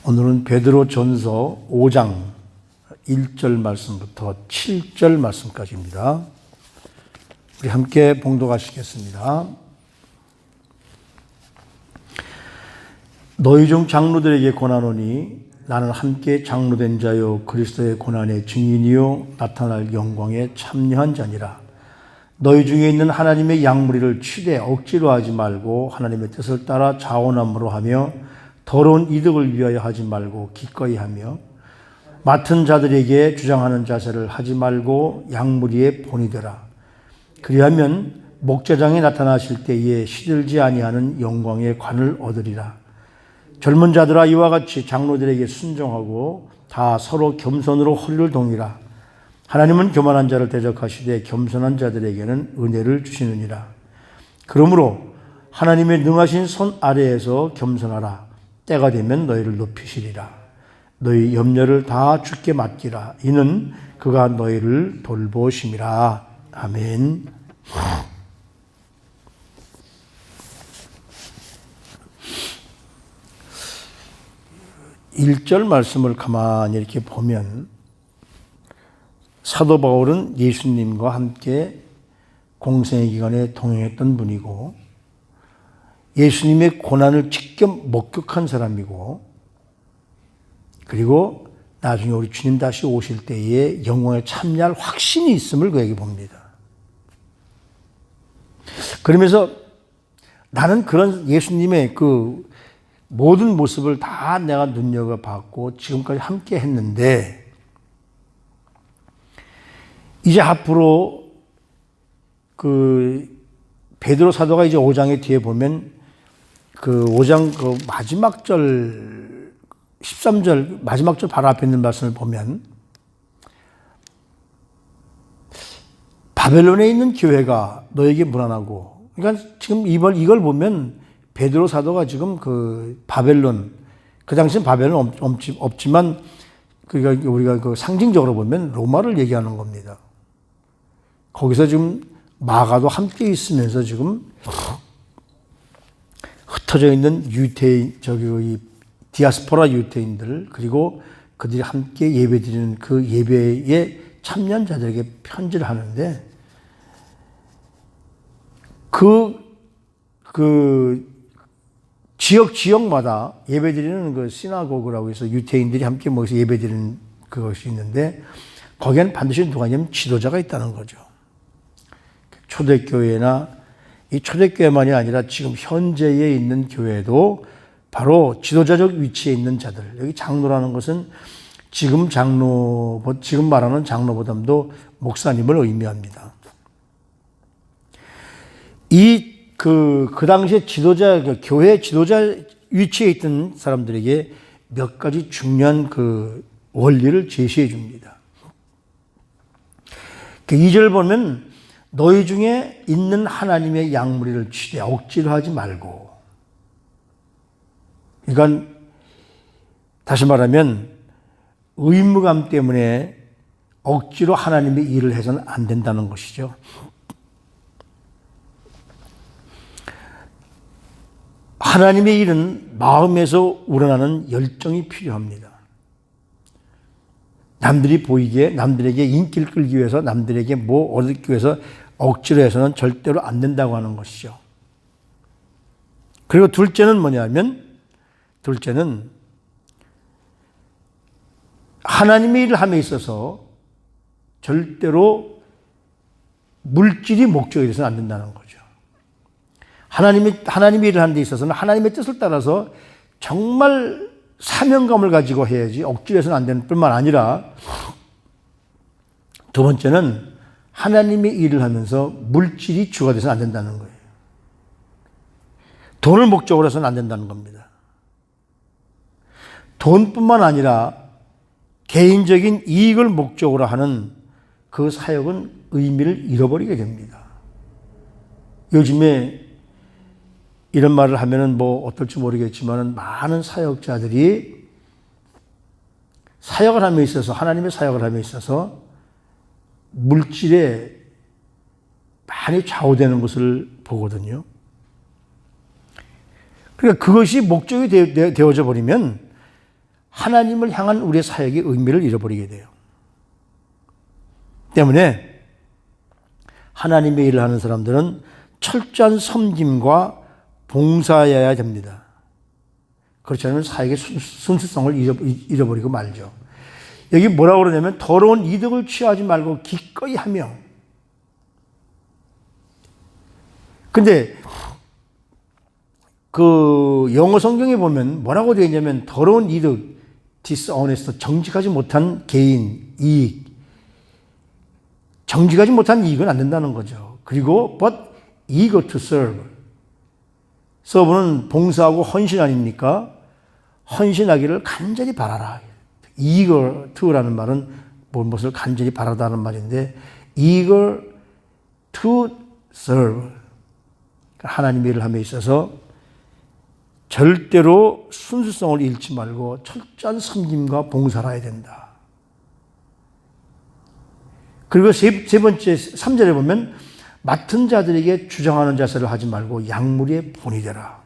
오늘은 베드로전서 5장 1절 말씀부터 7절 말씀까지입니다. 우리 함께 봉독하시겠습니다. 너희 중 장로들에게 권하노니 나는 함께 장로된 자요 그리스도의 고난의 증인이요 나타날 영광에 참여한 자니라. 너희 중에 있는 하나님의 양무리를 취대 억지로 하지 말고 하나님의 뜻을 따라 자원함으로 하며 더러운 이득을 위하여 하지 말고 기꺼이 하며 맡은 자들에게 주장하는 자세를 하지 말고 양무리의 본이 되라. 그리하면 목자장이 나타나실 때에 시들지 아니하는 영광의 관을 얻으리라. 젊은 자들아 이와 같이 장로들에게 순종하고 다 서로 겸손으로 허리를 동이라. 하나님은 교만한 자를 대적하시되 겸손한 자들에게는 은혜를 주시느니라. 그러므로 하나님의 능하신 손 아래에서 겸손하라. 때가 되면 너희를 높이시리라. 너희 염려를 다 주께 맡기라. 이는 그가 너희를 돌보심이라. 아멘. 1절 말씀을 가만히 이렇게 보면 사도 바울은 예수님과 함께 공생의 기간에 동행했던 분이고 예수님의 고난을 직접 목격한 사람이고 그리고 나중에 우리 주님 다시 오실 때에 영광에 참여할 확신이 있음을 그에게 봅니다. 그러면서 나는 그런 예수님의 그 모든 모습을 다 내가 눈여겨봤고 지금까지 함께 했는데 이제 앞으로 그 베드로 사도가 이제 5장의 뒤에 보면 그 5장 그 마지막 절 13절 마지막 절 바로 앞에 있는 말씀을 보면 바벨론에 있는 교회가 너에게 무난하고 그러니까 지금 이걸 보면 베드로 사도가 지금 그 바벨론 그 당시엔 바벨론 없지만 그러니까 우리가 그 상징적으로 보면 로마를 얘기하는 겁니다. 거기서 지금 마가도 함께 있으면서 지금 흩어져 있는 유대인 이 디아스포라 유대인들 그리고 그들이 함께 예배드리는 그 예배에 참여한 자들에게 편지를 하는데 그 지역마다 예배드리는 그 시나고그라고 해서 유대인들이 함께 모여서 예배드리는 그것이 있는데 거기에는 반드시 누가 있냐면 지도자가 있다는 거죠. 초대교회나 이 초대교회만이 아니라 지금 현재에 있는 교회도 바로 지도자적 위치에 있는 자들. 여기 장로라는 것은 지금 말하는 장로보다도 목사님을 의미합니다. 그 당시에 교회 지도자 위치에 있던 사람들에게 몇 가지 중요한 그 원리를 제시해 줍니다. 2절 보면 너희 중에 있는 하나님의 양무리를 취대 억지로 하지 말고 그러니까 다시 말하면 의무감 때문에 억지로 하나님의 일을 해서는 안 된다는 것이죠. 하나님의 일은 마음에서 우러나는 열정이 필요합니다. 남들이 보이기에 남들에게 인기를 끌기 위해서 남들에게 뭐 얻기 위해서 억지로 해서는 절대로 안 된다고 하는 것이죠. 그리고 둘째는 뭐냐면 하나님의 일을 함에 있어서 절대로 물질이 목적이 돼서는 안 된다는 거죠. 하나님의 일을 하는 데 있어서는 하나님의 뜻을 따라서 정말 사명감을 가지고 해야지 억지로 해서는 안 되는 뿐만 아니라 두 번째는 하나님의 일을 하면서 물질이 주가 돼서는 안 된다는 거예요. 돈을 목적으로 해서는 안 된다는 겁니다. 돈뿐만 아니라 개인적인 이익을 목적으로 하는 그 사역은 의미를 잃어버리게 됩니다. 요즘에 이런 말을 하면은 뭐 어떨지 모르겠지만 많은 사역자들이 사역을 함에 있어서 하나님의 사역을 함에 있어서 물질에 많이 좌우되는 것을 보거든요. 그러니까 그것이 목적이 되어져 버리면 하나님을 향한 우리의 사역의 의미를 잃어버리게 돼요. 때문에 하나님의 일을 하는 사람들은 철저한 섬김과 봉사여야 됩니다. 그렇지 않으면 사역의 순수성을 잃어버리고 말죠. 여기 뭐라고 그러냐면 더러운 이득을 취하지 말고 기꺼이 하며. 근데 그 영어 성경에 보면 뭐라고 되어 있냐면 더러운 이득, dishonest, 정직하지 못한 개인, 이익. 정직하지 못한 이익은 안 된다는 거죠. 그리고 but eager to serve. 서브는 봉사하고 헌신 아닙니까? 헌신하기를 간절히 바라라. eager to라는 말은 무엇을 간절히 바라다는 말인데 eager to serve. 하나님의 일을 함에 있어서 절대로 순수성을 잃지 말고 철저한 섬김과 봉사를 해야 된다. 그리고 세 번째 3절에 보면 맡은 자들에게 주장하는 자세를 하지 말고 양무리의 본이 되라.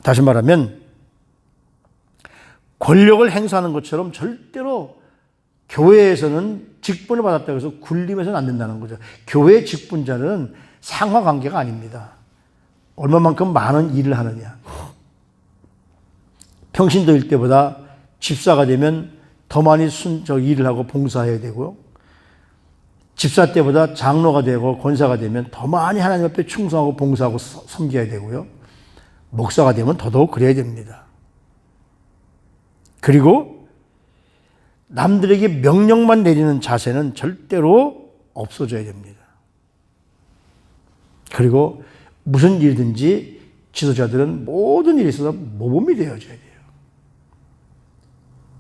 다시 말하면 권력을 행사하는 것처럼 절대로 교회에서는 직분을 받았다고 해서 굴림해서는 안 된다는 거죠. 교회 직분자는 상하관계가 아닙니다. 얼마만큼 많은 일을 하느냐. 평신도일 때보다 집사가 되면 더 많이 일을 하고 봉사해야 되고요. 집사 때보다 장로가 되고 권사가 되면 더 많이 하나님 앞에 충성하고 봉사하고 섬겨야 되고요. 목사가 되면 더더욱 그래야 됩니다. 그리고 남들에게 명령만 내리는 자세는 절대로 없어져야 됩니다. 그리고 무슨 일이든지 지도자들은 모든 일에 있어서 모범이 되어줘야 돼요.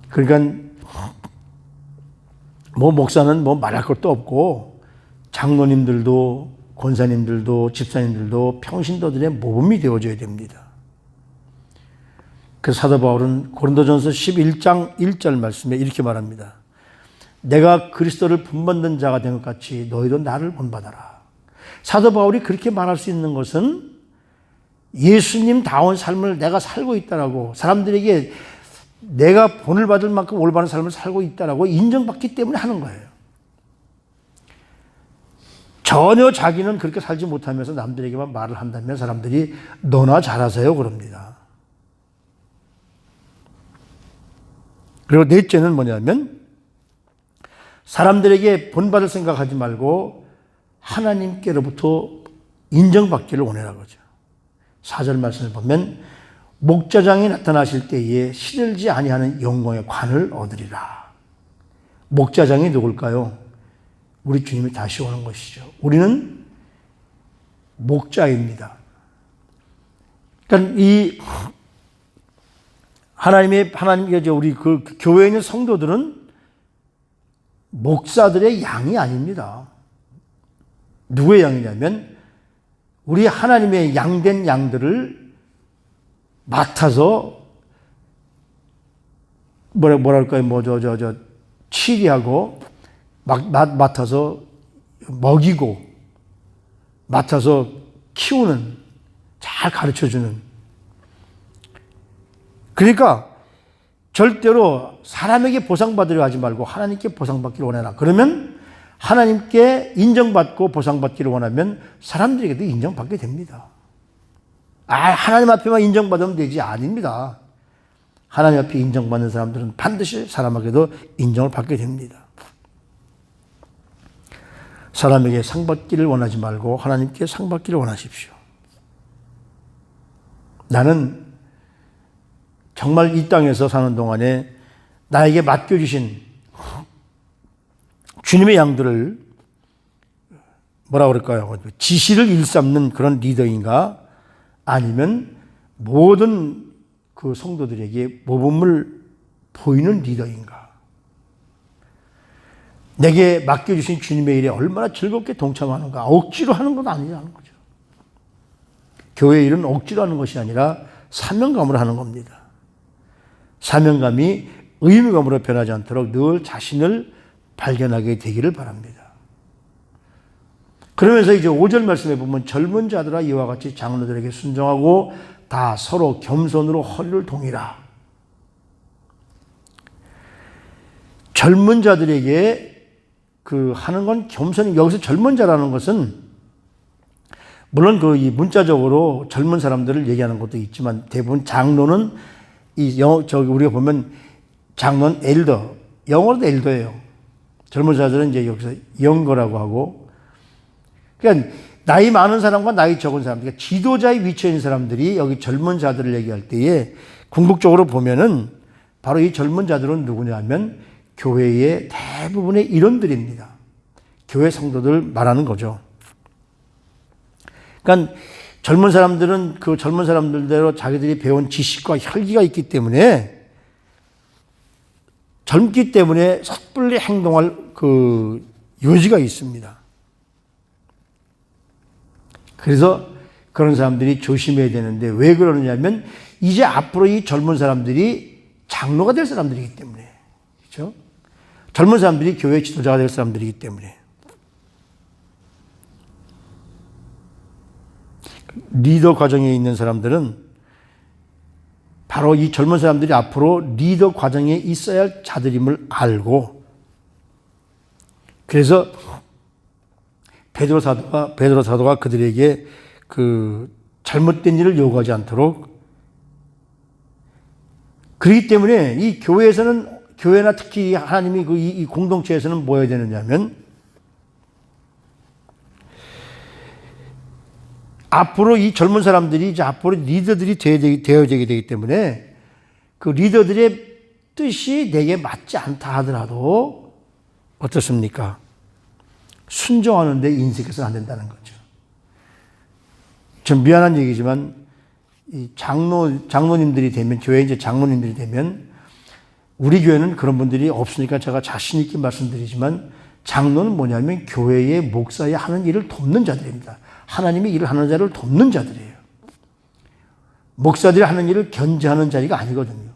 그러니까 목사는 말할 것도 없고 장로님들도 권사님들도 집사님들도 평신도들의 모범이 되어줘야 됩니다. 그래서 사도 바울은 고린도전서 11장 1절 말씀에 이렇게 말합니다. 내가 그리스도를 본받는 자가 된 것 같이 너희도 나를 본받아라. 사도 바울이 그렇게 말할 수 있는 것은 예수님다운 삶을 내가 살고 있다라고, 사람들에게 내가 본을 받을 만큼 올바른 삶을 살고 있다라고 인정받기 때문에 하는 거예요. 전혀 자기는 그렇게 살지 못하면서 남들에게만 말을 한다면 사람들이 너나 잘하세요 그럽니다. 그리고 넷째는 뭐냐면 사람들에게 본받을 생각하지 말고 하나님께로부터 인정받기를 원해라 그러죠. 4절 말씀을 보면 목자장이 나타나실 때에 시들지 아니하는 영광의 관을 얻으리라. 목자장이 누굴까요? 우리 주님이 다시 오는 것이죠. 우리는 목자입니다. 그러니까 이 하나님 우리 그 교회에 있는 성도들은 목사들의 양이 아닙니다. 누구의 양이냐면 우리 하나님의 양된 양들을 맡아서 뭐랄까요, 치리하고 맡아서 먹이고 맡아서 키우는, 잘 가르쳐주는. 그러니까 절대로 사람에게 보상받으려 하지 말고 하나님께 보상받기를 원해라. 그러면 하나님께 인정받고 보상받기를 원하면 사람들에게도 인정받게 됩니다. 하나님 앞에만 인정받으면 되지, 아닙니다. 하나님 앞에 인정받는 사람들은 반드시 사람에게도 인정을 받게 됩니다. 사람에게 상 받기를 원하지 말고 하나님께 상 받기를 원하십시오. 나는 정말 이 땅에서 사는 동안에 나에게 맡겨주신 주님의 양들을 뭐라 그럴까요? 지시를 일삼는 그런 리더인가? 아니면 모든 그 성도들에게 모범을 보이는 리더인가? 내게 맡겨주신 주님의 일에 얼마나 즐겁게 동참하는가? 억지로 하는 건 아니라는 거죠. 교회 일은 억지로 하는 것이 아니라 사명감으로 하는 겁니다. 사명감이 의무감으로 변하지 않도록 늘 자신을 발견하게 되기를 바랍니다. 그러면서 이제 5절 말씀에 보면 젊은 자들아 이와 같이 장로들에게 순종하고 다 서로 겸손으로 허리를 동이라. 젊은 자들에게 하는 건 겸손이, 여기서 젊은 자라는 것은 물론 이 문자적으로 젊은 사람들을 얘기하는 것도 있지만 대부분 장로는 우리가 보면 장로는 엘더, 영어로도 엘더예요. 젊은 자들은 이제 여기서 영거라고 하고, 그러니까 나이 많은 사람과 나이 적은 사람, 그러니까 지도자의 위치에 있는 사람들이 여기 젊은 자들을 얘기할 때에 궁극적으로 보면은 바로 이 젊은 자들은 누구냐면 교회의 대부분의 일원들입니다. 교회 성도들 말하는 거죠. 그러니까 젊은 사람들은 그 젊은 사람들대로 자기들이 배운 지식과 혈기가 있기 때문에 젊기 때문에 섣불리 행동할 요지가 있습니다. 그래서 그런 사람들이 조심해야 되는데 왜 그러느냐면 이제 앞으로 이 젊은 사람들이 장로가 될 사람들이기 때문에, 그렇죠? 젊은 사람들이 교회 지도자가 될 사람들이기 때문에. 리더 과정에 있는 사람들은 바로 이 젊은 사람들이 앞으로 리더 과정에 있어야 할 자들임을 알고, 그래서 베드로 사도가 그들에게 잘못된 일을 요구하지 않도록, 그렇기 때문에 이 교회나 특히 하나님이 이 공동체에서는 뭐 해야 되느냐면 앞으로 이 젊은 사람들이 이제 앞으로 리더들이 되어지게 되기 때문에 그 리더들의 뜻이 내게 맞지 않다 하더라도 어떻습니까? 순종하는데 인색해서는 안 된다는 거죠. 좀 미안한 얘기지만 이 장로님들이 되면, 교회 이제 장로님들이 되면, 우리 교회는 그런 분들이 없으니까 제가 자신 있게 말씀드리지만 장로는 뭐냐면 교회의 목사의 하는 일을 돕는 자들입니다. 하나님의 일을 하는 자를 돕는 자들이에요. 목사들이 하는 일을 견제하는 자리가 아니거든요.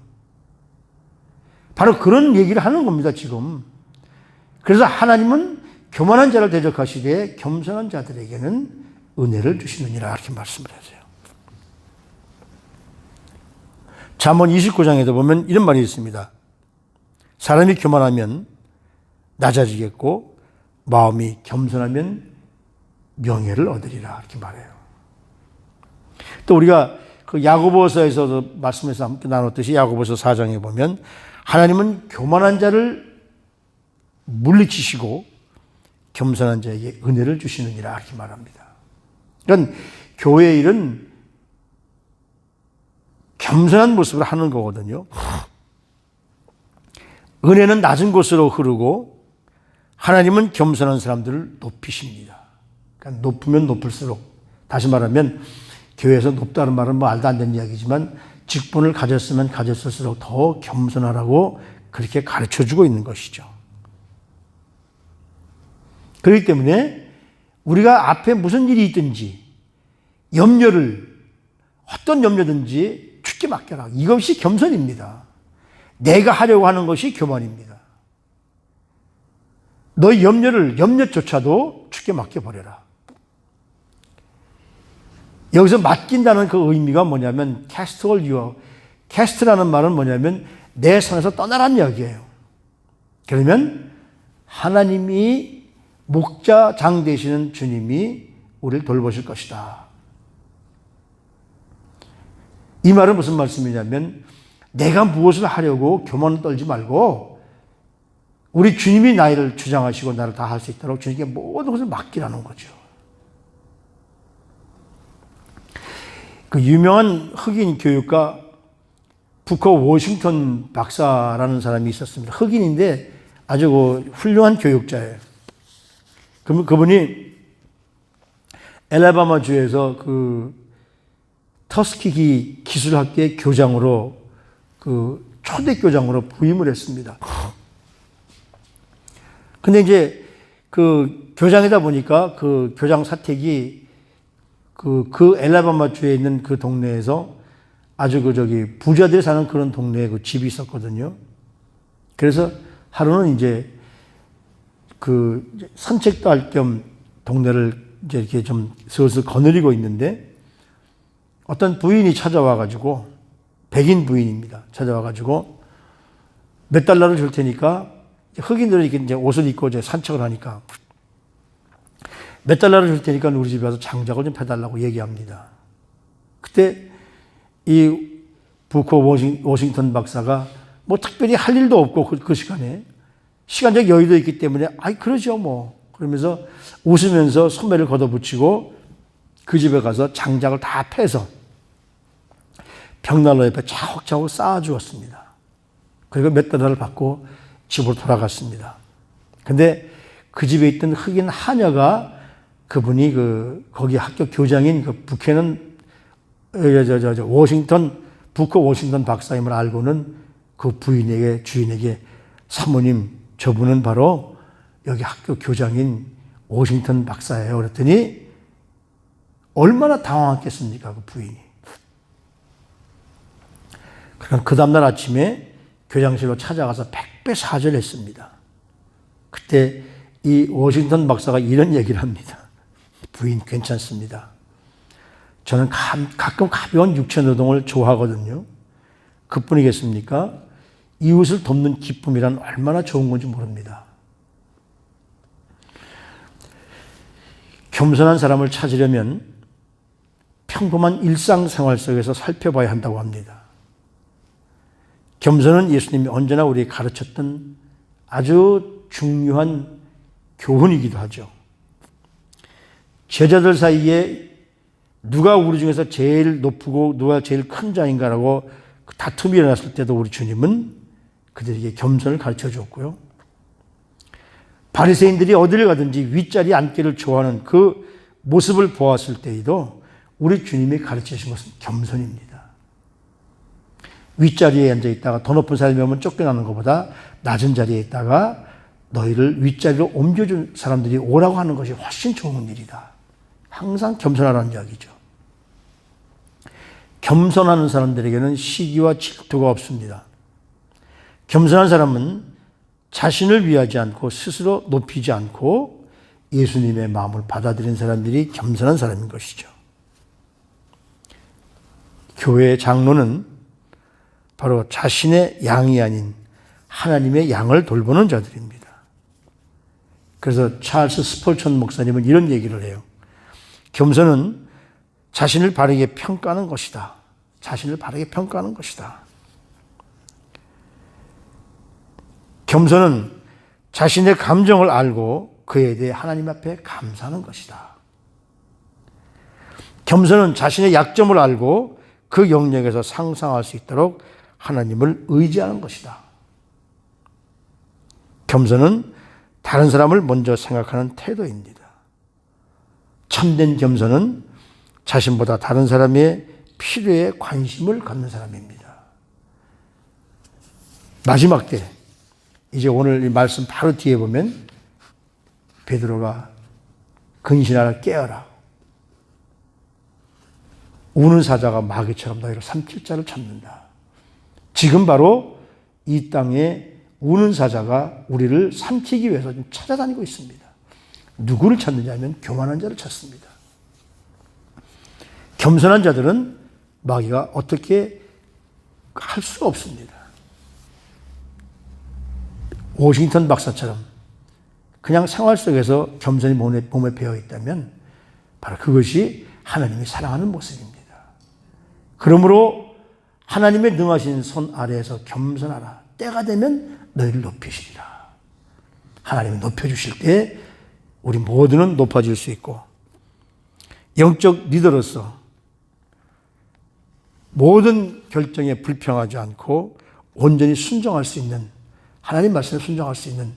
바로 그런 얘기를 하는 겁니다, 지금. 그래서 하나님은 교만한 자를 대적하시되 겸손한 자들에게는 은혜를 주시느니라, 이렇게 말씀을 하세요. 잠언 29장에도 보면 이런 말이 있습니다. 사람이 교만하면 낮아지겠고 마음이 겸손하면 명예를 얻으리라, 이렇게 말해요. 또 우리가 야고보서에서도 말씀에서 함께 나눴듯이 야고보서 4장에 보면 하나님은 교만한 자를 물리치시고 겸손한 자에게 은혜를 주시느니라, 이렇게 말합니다. 그러니까 교회의 일은 겸손한 모습을 하는 거거든요. 은혜는 낮은 곳으로 흐르고 하나님은 겸손한 사람들을 높이십니다. 그러니까 높으면 높을수록, 다시 말하면 교회에서 높다는 말은 말도 안 되는 이야기지만 직분을 가졌으면 가졌을수록 더 겸손하라고 그렇게 가르쳐주고 있는 것이죠. 그렇기 때문에 우리가 앞에 무슨 일이 있든지 어떤 염려든지 주께 맡겨라. 이것이 겸손입니다. 내가 하려고 하는 것이 교만입니다. 너의 염려조차도 주께 맡겨버려라. 여기서 맡긴다는 그 의미가 뭐냐면 cast라는 말은 뭐냐면 내 손에서 떠나라는 이야기예요. 그러면 하나님이 목자장 되시는 주님이 우리를 돌보실 것이다. 이 말은 무슨 말씀이냐면 내가 무엇을 하려고 교만을 떨지 말고 우리 주님이 나를 주장하시고 나를 다 할 수 있도록 주님께 모든 것을 맡기라는 거죠. 그 유명한 흑인 교육가 부커 워싱턴 박사라는 사람이 있었습니다. 흑인인데 아주 훌륭한 교육자예요. 그분이 엘라바마 주에서 터스키기 기술학교의 교장으로 초대 교장으로 부임을 했습니다. 근데 이제 교장이다 보니까 교장 사택이 엘라바마 주에 있는 그 동네에서 아주 부자들이 사는 그런 동네에 집이 있었거든요. 그래서 하루는 이제 산책도 할 겸 동네를 이제 이렇게 좀 슬슬 거느리고 있는데 어떤 부인이 백인 부인입니다. 찾아와가지고 몇 달러를 줄 테니까 흑인들은 이렇게 이제 옷을 입고 이제 산책을 하니까 몇 달러를 줄 테니까 우리 집에 와서 장작을 좀 패달라고 얘기합니다. 그때 이 부커 워싱턴 박사가 뭐 특별히 할 일도 없고 그 시간에 시간적 여유도 있기 때문에 아이 그러죠 뭐 그러면서 웃으면서 소매를 걷어붙이고 그 집에 가서 장작을 다 패서 벽난로 옆에 차곡차곡 쌓아주었습니다. 그리고 몇 달러를 받고 집으로 돌아갔습니다. 근데 그 집에 있던 흑인 하녀가 그분이 거기 학교 교장인 부캐넌 부커 워싱턴 박사님을 알고는 그 주인에게 사모님 저분은 바로 여기 학교 교장인 워싱턴 박사예요. 그랬더니 얼마나 당황했겠습니까 그 부인이. 그럼 그 다음날 아침에 교장실로 찾아가서 백배 사절했습니다. 그때 이 워싱턴 박사가 이런 얘기를 합니다. 부인 괜찮습니다. 저는 가끔 가벼운 육체노동을 좋아하거든요. 그뿐이겠습니까? 이웃을 돕는 기쁨이란 얼마나 좋은 건지 모릅니다. 겸손한 사람을 찾으려면 평범한 일상생활 속에서 살펴봐야 한다고 합니다. 겸손은 예수님이 언제나 우리에게 가르쳤던 아주 중요한 교훈이기도 하죠. 제자들 사이에 누가 우리 중에서 제일 높고 누가 제일 큰 자인가라고 다툼이 일어났을 때도 우리 주님은 그들에게 겸손을 가르쳐 줬고요. 바리새인들이 어디를 가든지 윗자리에 앉기를 좋아하는 그 모습을 보았을 때에도 우리 주님이 가르치신 것은 겸손입니다. 윗자리에 앉아 있다가 더 높은 사람이 오면 쫓겨나는 것보다 낮은 자리에 있다가 너희를 윗자리로 옮겨준 사람들이 오라고 하는 것이 훨씬 좋은 일이다. 항상 겸손하라는 이야기죠. 겸손하는 사람들에게는 시기와 질투가 없습니다. 겸손한 사람은 자신을 위하지 않고 스스로 높이지 않고 예수님의 마음을 받아들인 사람들이 겸손한 사람인 것이죠. 교회의 장로는 바로 자신의 양이 아닌 하나님의 양을 돌보는 자들입니다. 그래서 찰스 스펄천 목사님은 이런 얘기를 해요. 겸손은 자신을 바르게 평가하는 것이다. 자신을 바르게 평가하는 것이다. 겸손은 자신의 감정을 알고 그에 대해 하나님 앞에 감사하는 것이다. 겸손은 자신의 약점을 알고 그 영역에서 상상할 수 있도록 하나님을 의지하는 것이다. 겸손은 다른 사람을 먼저 생각하는 태도입니다. 참된 겸손은 자신보다 다른 사람의 필요에 관심을 갖는 사람입니다. 마지막 때 이제 오늘 이 말씀 바로 뒤에 보면 베드로가 근신하라 깨어라. 우는 사자가 마귀처럼 너희를 삼킬 자를 찾는다. 지금 바로 이 땅에 우는 사자가 우리를 삼키기 위해서 좀 찾아다니고 있습니다. 누구를 찾느냐 하면 교만한 자를 찾습니다. 겸손한 자들은 마귀가 어떻게 할 수가 없습니다. 워싱턴 박사처럼 그냥 생활 속에서 겸손히 몸에 배어 있다면 바로 그것이 하나님이 사랑하는 모습입니다. 그러므로 하나님의 능하신 손 아래에서 겸손하라. 때가 되면 너희를 높이시리라. 하나님이 높여주실 때 우리 모두는 높아질 수 있고 영적 리더로서 모든 결정에 불평하지 않고 온전히 순종할 수 있는 하나님 말씀에 순종할 수 있는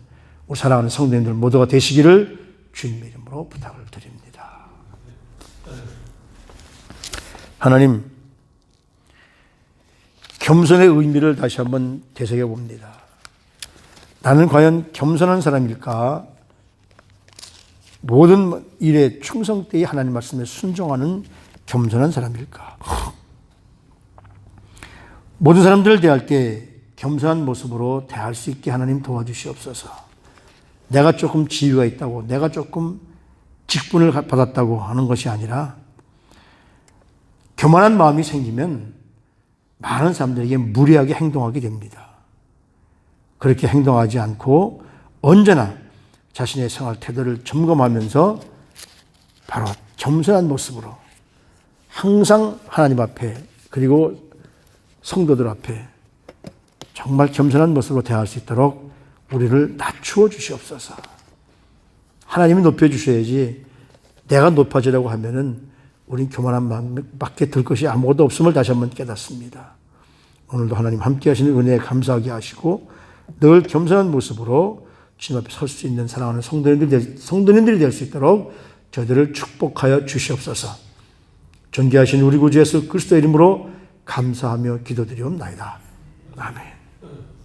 우리 사랑하는 성도님들 모두가 되시기를 주님의 이름으로 부탁을 드립니다. 하나님, 겸손의 의미를 다시 한번 되새겨 봅니다. 나는 과연 겸손한 사람일까? 모든 일에 충성되이 하나님 말씀에 순종하는 겸손한 사람일까? 모든 사람들을 대할 때 겸손한 모습으로 대할 수 있게 하나님 도와주시옵소서. 내가 조금 지위가 있다고, 내가 조금 직분을 받았다고 하는 것이 아니라 교만한 마음이 생기면 많은 사람들에게 무례하게 행동하게 됩니다. 그렇게 행동하지 않고 언제나 자신의 생활 태도를 점검하면서 바로 겸손한 모습으로 항상 하나님 앞에 그리고 성도들 앞에 정말 겸손한 모습으로 대할 수 있도록 우리를 낮추어 주시옵소서. 하나님이 높여주셔야지 내가 높아지려고 하면은 우린 교만한 마음밖에 들 것이 아무것도 없음을 다시 한번 깨닫습니다. 오늘도 하나님 함께 하시는 은혜에 감사하게 하시고 늘 겸손한 모습으로 주님 앞에 설 수 있는 사랑하는 성도님들이 될 수 있도록 저희들을 축복하여 주시옵소서. 존귀하신 우리 구주 예수 그리스도의 이름으로 감사하며 기도드리옵나이다. 아멘.